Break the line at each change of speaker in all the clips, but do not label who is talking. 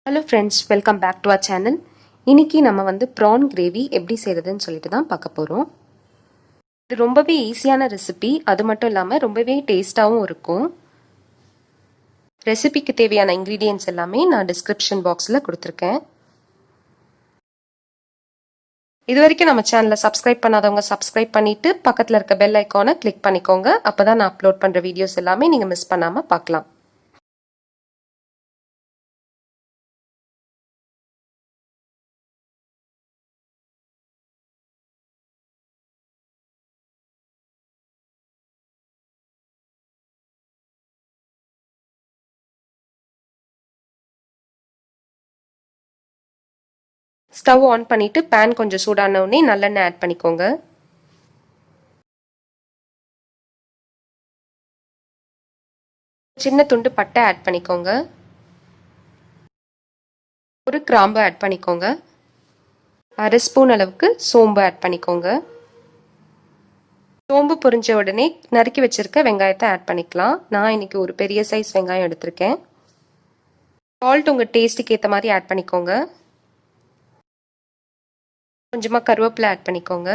Hello friends, welcome back to our channel. இன்றைக்கி நம்ம prawn gravy எப்படி செய்கிறதுன்னு சொல்லிட்டு தான் பார்க்க போகிறோம். இது ரொம்பவே ஈஸியான ரெசிபி, அது மட்டும் இல்லாமல் ரொம்பவே டேஸ்ட்டாகவும் இருக்கும். ரெசிபிக்கு தேவையான இன்க்ரீடியன்ட்ஸ் எல்லாமே நான் டிஸ்கிரிப்ஷன் பாக்ஸில் கொடுத்துருக்கேன். இது வரைக்கும் நம்ம சேனலை சப்ஸ்கிரைப் பண்ணாதவங்க சப்ஸ்கிரைப் பண்ணிவிட்டு பக்கத்தில் இருக்க பெல் ஐக்கானை கிளிக் பண்ணிக்கோங்க. அப்போ தான் நான் அப்லோட் பண்ணுற வீடியோஸ் எல்லாமே நீங்கள் மிஸ் பண்ணாமல் பார்க்கலாம். ஸ்டவ் ஆன் பண்ணிவிட்டு பேன் கொஞ்சம் சூடான உடனே நல்லெண்ணெய் ஆட் பண்ணிக்கோங்க. சின்ன துண்டு பட்டை ஆட் பண்ணிக்கோங்க. ஒரு கிராம்பு ஆட் பண்ணிக்கோங்க. அரை ஸ்பூன் அளவுக்கு சோம்பு ஆட் பண்ணிக்கோங்க. சோம்பு பொரிஞ்ச உடனே நறுக்கி வச்சிருக்க வெங்காயத்தை ஆட் பண்ணிக்கலாம். நான் இன்னைக்கு ஒரு பெரிய சைஸ் வெங்காயம் எடுத்திருக்கேன். சால்ட் உங்கள் டேஸ்ட்டுக்கு ஏற்ற மாதிரி ஆட் பண்ணிக்கோங்க. கொஞ்சமாக கருவேப்பிலை ஆட் பண்ணிக்கோங்க.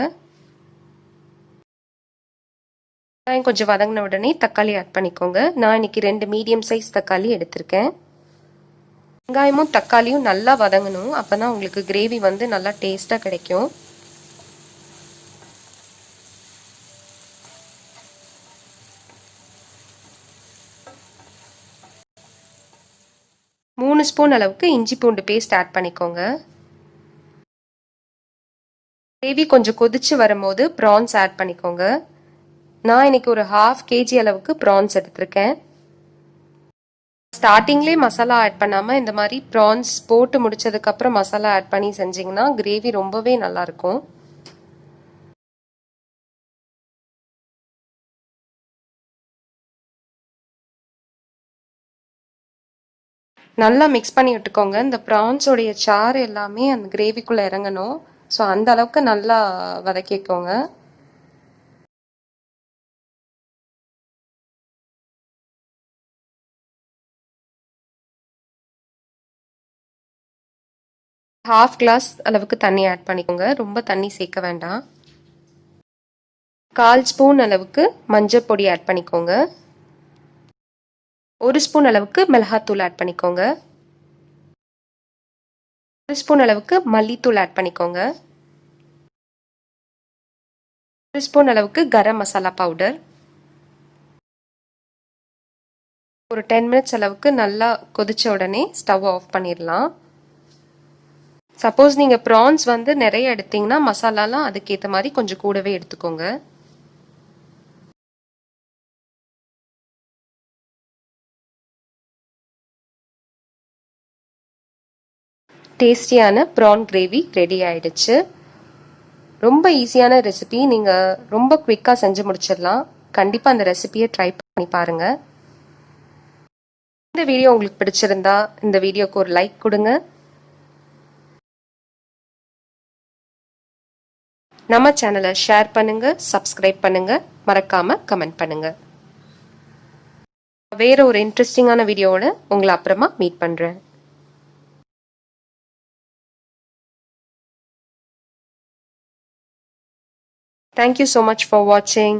வெங்காயம் கொஞ்சம் வதங்கின உடனே தக்காளி ஆட் பண்ணிக்கோங்க. நான் இன்னைக்கு 2 மீடியம் சைஸ் தக்காளி எடுத்திருக்கேன். வெங்காயமும் தக்காளியும் நல்லா வதங்கணும், அப்போ தான் உங்களுக்கு கிரேவி நல்லா டேஸ்ட்டாக கிடைக்கும். மூணு ஸ்பூன் அளவுக்கு இஞ்சி பூண்டு பேஸ்ட் ஆட் பண்ணிக்கோங்க. கிரேவி கொஞ்சம் கொதிச்சு வரும்போது ப்ரான்ஸ் ஆட் பண்ணிக்கோங்க. நான் இன்னைக்கு ஒரு 1/2 kg அளவுக்கு ப்ரான்ஸ் எடுத்திருக்கேன். ஸ்டார்டிங்லேயே மசாலா ஆட் பண்ணாமல் இந்த மாதிரி ப்ரான்ஸ் போட்டு முடிச்சதுக்கப்புறம் மசாலா ஆட் பண்ணி செஞ்சிங்கன்னா கிரேவி ரொம்பவே நல்லாயிருக்கும். நல்லா மிக்ஸ் பண்ணி விட்டுக்கோங்க. இந்த ப்ரான்ஸோடைய சாறு எல்லாமே அந்த கிரேவிக்குள்ளே இறங்கணும். ஸோ அந்த அளவுக்கு நல்லா வதக்கிக்கோங்க. ½ கிளாஸ் அளவுக்கு தண்ணி ஆட் பண்ணிக்கோங்க. ரொம்ப தண்ணி சேர்க்க வேண்டாம். 1/4 ஸ்பூன் அளவுக்கு மஞ்சள் பொடி ஆட் பண்ணிக்கோங்க. 1 ஸ்பூன் அளவுக்கு மிளகாத்தூள் ஆட் பண்ணிக்கோங்க. 1 ஸ்பூன் அளவுக்கு மல்லித்தூள் ஆட் பண்ணிக்கோங்க. 1 ஸ்பூன் அளவுக்கு கரம் மசாலா பவுடர். ஒரு 10 மினிட்ஸ் அளவுக்கு நல்லா கொதிச்ச உடனே ஸ்டவ் ஆஃப் பண்ணிடலாம். சப்போஸ் நீங்கள் ப்ரான்ஸ் நிறைய எடுத்தீங்கன்னா மசாலாலாம் அதுக்கேற்ற மாதிரி கொஞ்சம் கூடவே எடுத்துக்கோங்க. டேஸ்டியான ப்ரான் கிரேவி ரெடி ஆயிடுச்சு. ரொம்ப ஈஸியான ரெசிபி, நீங்கள் ரொம்ப குவிக்காக செஞ்சு முடிச்சிடலாம். கண்டிப்பாக அந்த ரெசிபியை ட்ரை பண்ணி பாருங்கள். இந்த வீடியோ உங்களுக்கு பிடிச்சிருந்தா இந்த வீடியோக்கு ஒரு லைக் கொடுங்க. நம்ம சேனலை ஷேர் பண்ணுங்க, சப்ஸ்கிரைப் பண்ணுங்க, மறக்காம கமெண்ட் பண்ணுங்க. வேற ஒரு இன்ட்ரெஸ்டிங்கான வீடியோவோட உங்களை அப்புறமா மீட் பண்றேன். Thank you so much for watching.